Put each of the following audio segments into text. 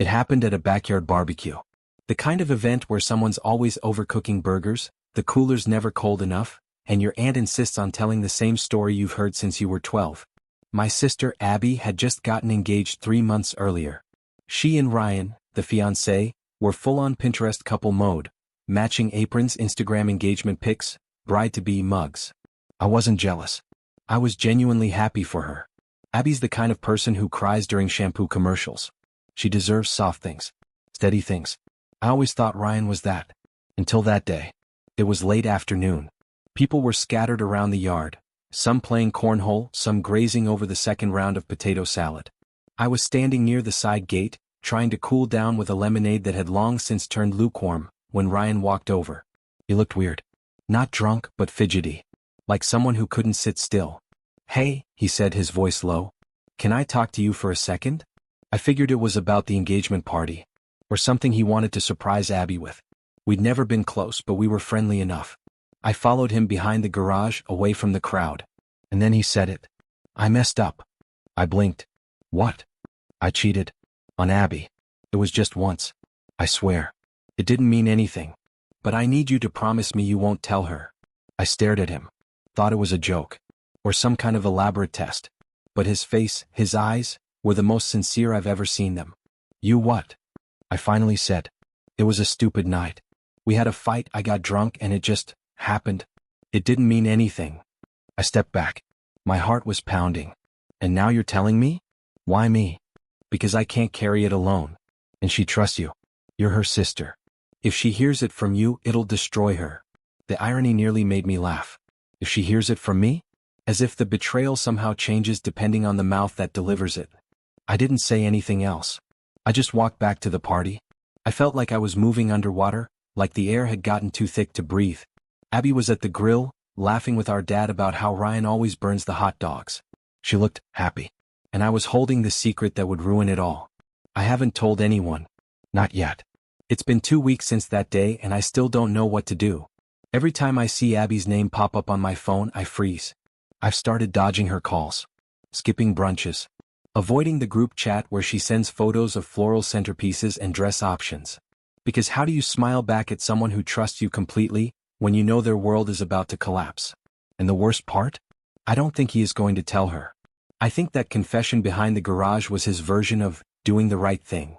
It happened at a backyard barbecue. The kind of event where someone's always overcooking burgers, the cooler's never cold enough, and your aunt insists on telling the same story you've heard since you were 12. My sister Abby had just gotten engaged 3 months earlier. She and Ryan, the fiancé, were full-on Pinterest couple mode, matching aprons, Instagram engagement pics, bride-to-be mugs. I wasn't jealous. I was genuinely happy for her. Abby's the kind of person who cries during shampoo commercials. She deserves soft things, steady things. I always thought Ryan was that. Until that day. It was late afternoon. People were scattered around the yard, some playing cornhole, some grazing over the second round of potato salad. I was standing near the side gate, trying to cool down with a lemonade that had long since turned lukewarm, when Ryan walked over. He looked weird. Not drunk, but fidgety. Like someone who couldn't sit still. "Hey," he said, his voice low. "Can I talk to you for a second?" I figured it was about the engagement party. Or something he wanted to surprise Abby with. We'd never been close, but we were friendly enough. I followed him behind the garage, away from the crowd. And then he said it. "I messed up." I blinked. "What?" "I cheated. On Abby. It was just once. I swear. It didn't mean anything. But I need you to promise me you won't tell her." I stared at him. Thought it was a joke. Or some kind of elaborate test. But his face, his eyes, were the most sincere I've ever seen them. "You what?" I finally said. "It was a stupid night. We had a fight, I got drunk, and it just happened. It didn't mean anything." I stepped back. My heart was pounding. "And now you're telling me?" "Why me?" "Because I can't carry it alone. And she trusts you. You're her sister. If she hears it from you, it'll destroy her." The irony nearly made me laugh. If she hears it from me? As if the betrayal somehow changes depending on the mouth that delivers it. I didn't say anything else. I just walked back to the party. I felt like I was moving underwater, like the air had gotten too thick to breathe. Abby was at the grill, laughing with our dad about how Ryan always burns the hot dogs. She looked happy. And I was holding the secret that would ruin it all. I haven't told anyone. Not yet. It's been 2 weeks since that day and I still don't know what to do. Every time I see Abby's name pop up on my phone, I freeze. I've started dodging her calls. Skipping brunches. Avoiding the group chat where she sends photos of floral centerpieces and dress options. Because how do you smile back at someone who trusts you completely, when you know their world is about to collapse? And the worst part? I don't think he is going to tell her. I think that confession behind the garage was his version of doing the right thing.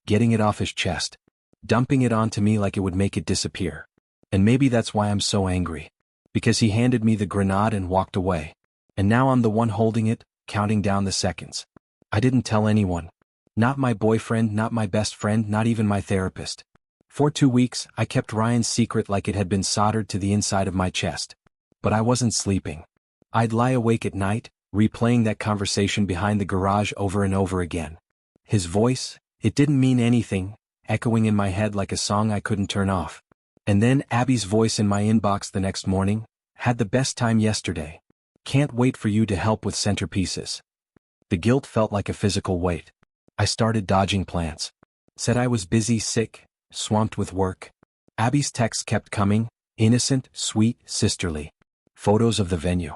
Getting it off his chest. Dumping it onto me like it would make it disappear. And maybe that's why I'm so angry. Because he handed me the grenade and walked away. And now I'm the one holding it, counting down the seconds. I didn't tell anyone. Not my boyfriend, not my best friend, not even my therapist. For 2 weeks, I kept Ryan's secret like it had been soldered to the inside of my chest. But I wasn't sleeping. I'd lie awake at night, replaying that conversation behind the garage over and over again. His voice, it didn't mean anything, echoing in my head like a song I couldn't turn off. And then Abby's voice in my inbox the next morning, "Had the best time yesterday. Can't wait for you to help with centerpieces." The guilt felt like a physical weight. I started dodging plants. Said I was busy, sick, swamped with work. Abby's texts kept coming, innocent, sweet, sisterly. Photos of the venue.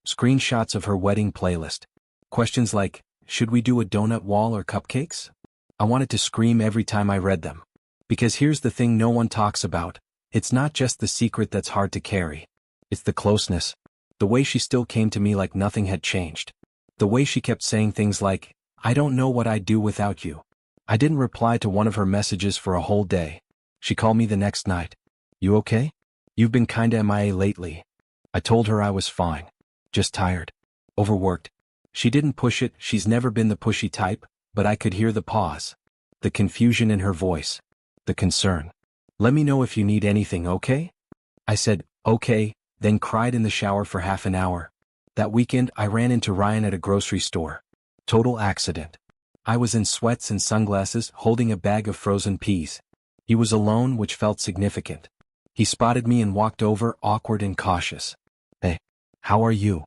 Screenshots of her wedding playlist. Questions like, should we do a donut wall or cupcakes? I wanted to scream every time I read them. Because here's the thing no one talks about. It's not just the secret that's hard to carry. It's the closeness. The way she still came to me like nothing had changed. The way she kept saying things like, "I don't know what I'd do without you." I didn't reply to one of her messages for a whole day. She called me the next night. "You okay? You've been kinda MIA lately." I told her I was fine. Just tired. Overworked. She didn't push it, she's never been the pushy type, but I could hear the pause. The confusion in her voice. The concern. "Let me know if you need anything, okay?" I said, "Okay," then cried in the shower for half an hour. That weekend, I ran into Ryan at a grocery store. Total accident. I was in sweats and sunglasses, holding a bag of frozen peas. He was alone, which felt significant. He spotted me and walked over, awkward and cautious. "Hey, how are you?"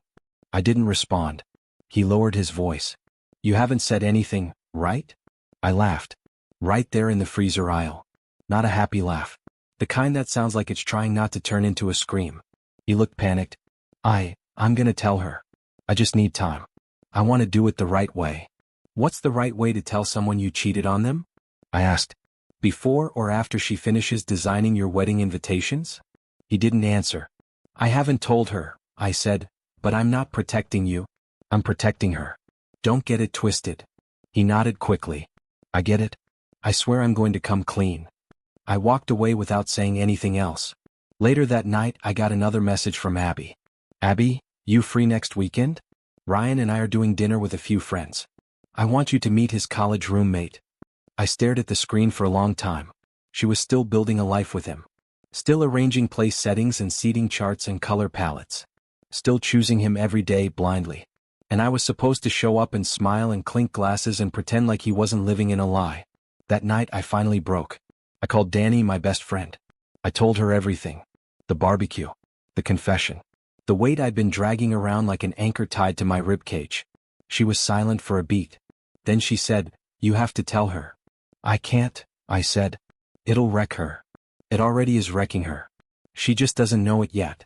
I didn't respond. He lowered his voice. "You haven't said anything, right?" I laughed. Right there in the freezer aisle. Not a happy laugh. The kind that sounds like it's trying not to turn into a scream. He looked panicked. I'm gonna tell her. I just need time. I want to do it the right way." "What's the right way to tell someone you cheated on them?" I asked. Before or after she finishes designing your wedding invitations? He didn't answer. I haven't told her, I said, but I'm not protecting you. I'm protecting her. Don't get it twisted. He nodded quickly. I get it. I swear I'm going to come clean. I walked away without saying anything else. Later that night I got another message from Abby. Abby, you free next weekend? Ryan and I are doing dinner with a few friends. I want you to meet his college roommate. I stared at the screen for a long time. She was still building a life with him. Still arranging place settings and seating charts and color palettes. Still choosing him every day blindly. And I was supposed to show up and smile and clink glasses and pretend like he wasn't living in a lie. That night I finally broke. I called Danny my best friend. I told her everything. The barbecue. The confession. The weight I'd been dragging around like an anchor tied to my ribcage. She was silent for a beat. Then she said, "You have to tell her." "I can't," I said. "It'll wreck her. It already is wrecking her. She just doesn't know it yet."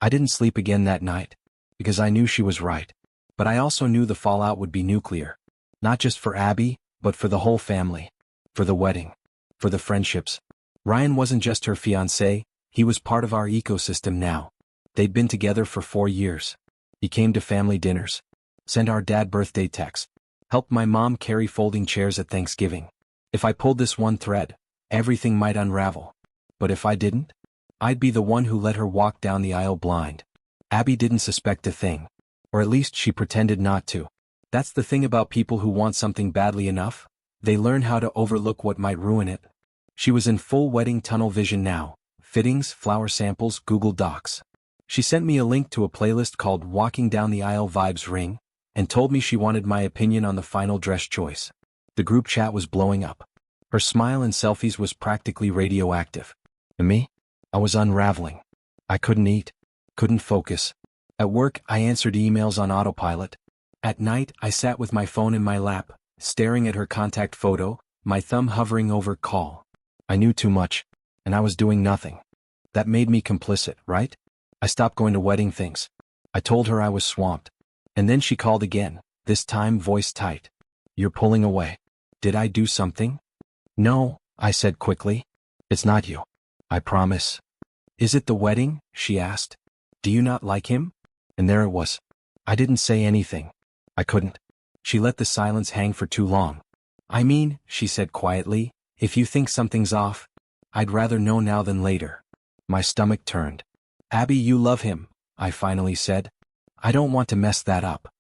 I didn't sleep again that night. Because I knew she was right. But I also knew the fallout would be nuclear. Not just for Abby, but for the whole family. For the wedding. For the friendships. Ryan wasn't just her fiancé, he was part of our ecosystem now. They'd been together for 4 years. He came to family dinners. Sent our dad birthday texts. Helped my mom carry folding chairs at Thanksgiving. If I pulled this one thread, everything might unravel. But if I didn't, I'd be the one who let her walk down the aisle blind. Abby didn't suspect a thing. Or at least she pretended not to. That's the thing about people who want something badly enough. They learn how to overlook what might ruin it. She was in full wedding tunnel vision now. Fittings, flower samples, Google Docs. She sent me a link to a playlist called Walking Down the Aisle Vibes Ring, and told me she wanted my opinion on the final dress choice. The group chat was blowing up. Her smile and selfies was practically radioactive. And me? I was unraveling. I couldn't eat. Couldn't focus. At work, I answered emails on autopilot. At night, I sat with my phone in my lap, staring at her contact photo, my thumb hovering over call. I knew too much, and I was doing nothing. That made me complicit, right? I stopped going to wedding things. I told her I was swamped. And then she called again, this time voice tight. "You're pulling away. Did I do something?" "No," I said quickly. "It's not you. I promise." "Is it the wedding?" she asked. "Do you not like him?" And there it was. I didn't say anything. I couldn't. She let the silence hang for too long. "I mean," she said quietly, "if you think something's off, I'd rather know now than later." My stomach turned. "Abby, you love him," I finally said. "I don't want to mess that up.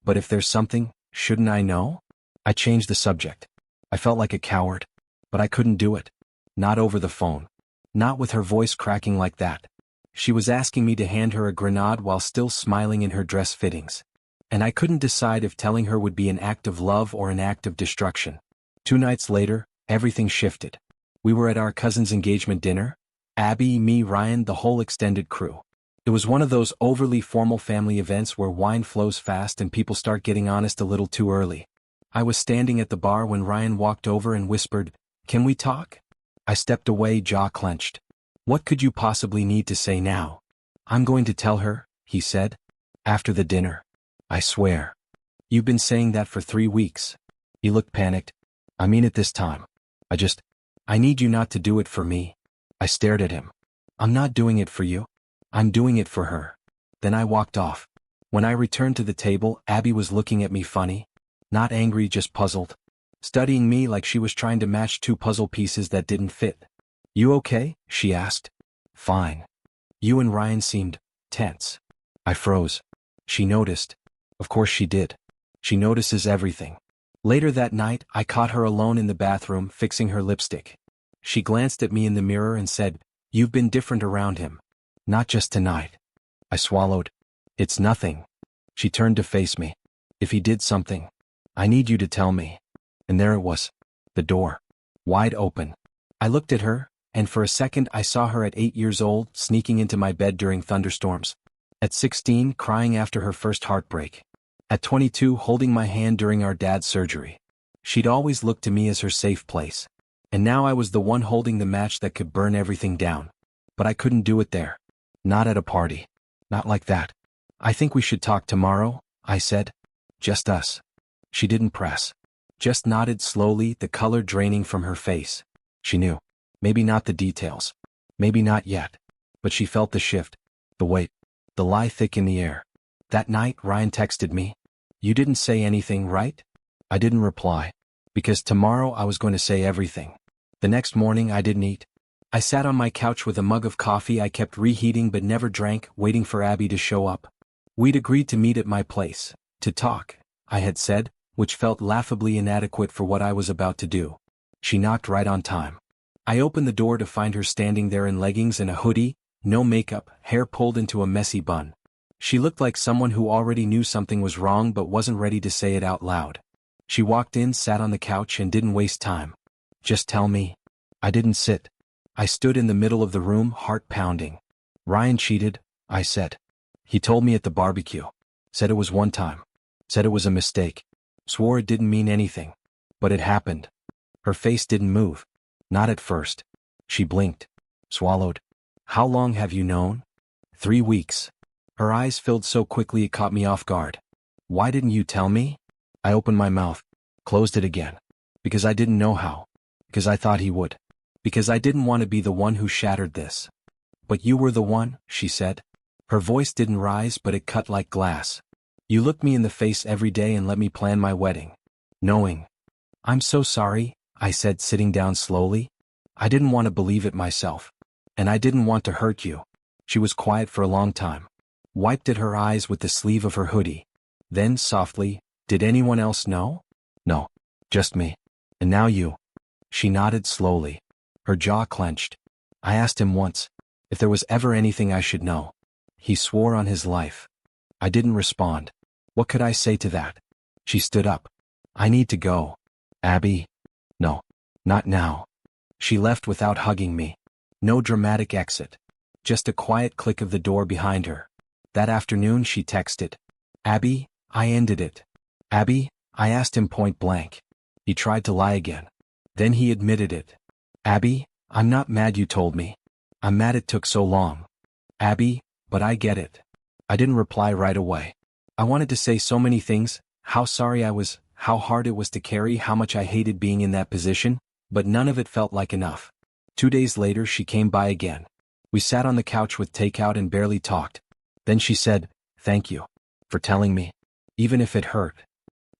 But if there's something, shouldn't I know?" I changed the subject. I felt like a coward. But I couldn't do it. Not over the phone. Not with her voice cracking like that. She was asking me to hand her a grenade while still smiling in her dress fittings. And I couldn't decide if telling her would be an act of love or an act of destruction. 2 nights later, everything shifted. We were at our cousin's engagement dinner. Abby, me, Ryan, the whole extended crew. It was one of those overly formal family events where wine flows fast and people start getting honest a little too early. I was standing at the bar when Ryan walked over and whispered, "Can we talk?" I stepped away, jaw clenched. "What could you possibly need to say now?" "I'm going to tell her," he said. "After the dinner. I swear." "You've been saying that for 3 weeks." He looked panicked. "I mean it this time. I need you not to do it for me." I stared at him. "I'm not doing it for you. I'm doing it for her." Then I walked off. When I returned to the table, Abby was looking at me funny. Not angry, just puzzled. Studying me like she was trying to match 2 puzzle pieces that didn't fit. "You okay?" she asked. "Fine." "You and Ryan seemed tense." I froze. She noticed. Of course she did. She notices everything. Later that night, I caught her alone in the bathroom, fixing her lipstick. She glanced at me in the mirror and said, "You've been different around him. Not just tonight." I swallowed. "It's nothing." She turned to face me. "If he did something, I need you to tell me." And there it was. The door. Wide open. I looked at her, and for a second I saw her at 8 years old, sneaking into my bed during thunderstorms. At 16, crying after her first heartbreak. At 22, holding my hand during our dad's surgery. She'd always looked to me as her safe place. And now I was the one holding the match that could burn everything down. But I couldn't do it there. Not at a party. Not like that. "I think we should talk tomorrow," I said. "Just us." She didn't press. just nodded slowly, the color draining from her face. She knew. Maybe not the details. Maybe not yet. But she felt the shift, the weight, the lie thick in the air. That night, Ryan texted me. "You didn't say anything, right?" I didn't reply. Because tomorrow I was going to say everything. The next morning I didn't eat. I sat on my couch with a mug of coffee I kept reheating but never drank, waiting for Abby to show up. We'd agreed to meet at my place, to talk, I had said, which felt laughably inadequate for what I was about to do. She knocked right on time. I opened the door to find her standing there in leggings and a hoodie, no makeup, hair pulled into a messy bun. She looked like someone who already knew something was wrong but wasn't ready to say it out loud. She walked in, sat on the couch, and didn't waste time. "Just tell me." I didn't sit. I stood in the middle of the room, heart pounding. "Ryan cheated," I said. "He told me at the barbecue. Said it was one time. Said it was a mistake. Swore it didn't mean anything. But it happened." Her face didn't move. Not at first. She blinked. Swallowed. "How long have you known?" 3 weeks. Her eyes filled so quickly it caught me off guard. "Why didn't you tell me?" I opened my mouth, closed it again. "Because I didn't know how. Because I thought he would. Because I didn't want to be the one who shattered this." "But you were the one," she said. Her voice didn't rise, but it cut like glass. "You looked me in the face every day and let me plan my wedding. Knowing." "I'm so sorry," I said, sitting down slowly. "I didn't want to believe it myself. And I didn't want to hurt you." She was quiet for a long time. Wiped at her eyes with the sleeve of her hoodie. Then, softly, "Did anyone else know?" "No. Just me. And now you." She nodded slowly. Her jaw clenched. "I asked him once if there was ever anything I should know. He swore on his life." I didn't respond. What could I say to that? She stood up. "I need to go." "Abby?" "No. Not now." She left without hugging me. No dramatic exit. Just a quiet click of the door behind her. That afternoon she texted. "Abby, I ended it." "Abby?" I asked him point blank. He tried to lie again. Then he admitted it. "Abby, I'm not mad you told me. I'm mad it took so long." "Abby, but I get it." I didn't reply right away. I wanted to say so many things, how sorry I was, how hard it was to carry, how much I hated being in that position, but none of it felt like enough. 2 days later she came by again. We sat on the couch with takeout and barely talked. Then she said, "Thank you for telling me, even if it hurt.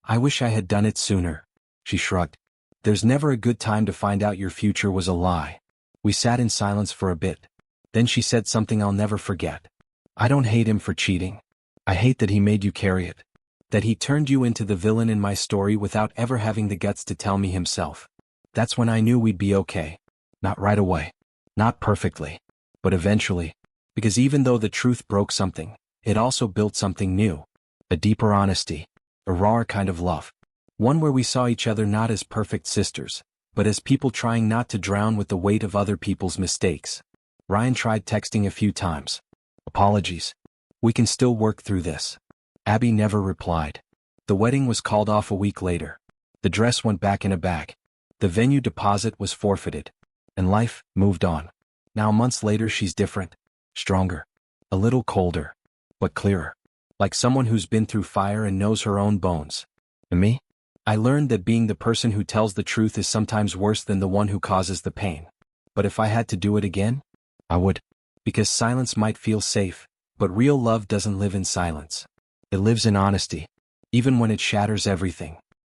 I wish I had done it sooner." She shrugged. "There's never a good time to find out your future was a lie." We sat in silence for a bit. Then she said something I'll never forget. "I don't hate him for cheating. I hate that he made you carry it. That he turned you into the villain in my story without ever having the guts to tell me himself. That's when I knew we'd be okay. Not right away. Not perfectly. But eventually. Because even though the truth broke something, it also built something new. A deeper honesty. A rawer kind of love. One where we saw each other not as perfect sisters, but as people trying not to drown with the weight of other people's mistakes." Ryan tried texting a few times. "Apologies. We can still work through this." Abby never replied. The wedding was called off a week later. The dress went back in a bag. The venue deposit was forfeited. And life moved on. Now months later she's different. Stronger. A little colder. But clearer. Like someone who's been through fire and knows her own bones. And me? I learned that being the person who tells the truth is sometimes worse than the one who causes the pain. But if I had to do it again, I would. Because silence might feel safe, but real love doesn't live in silence. It lives in honesty, even when it shatters everything.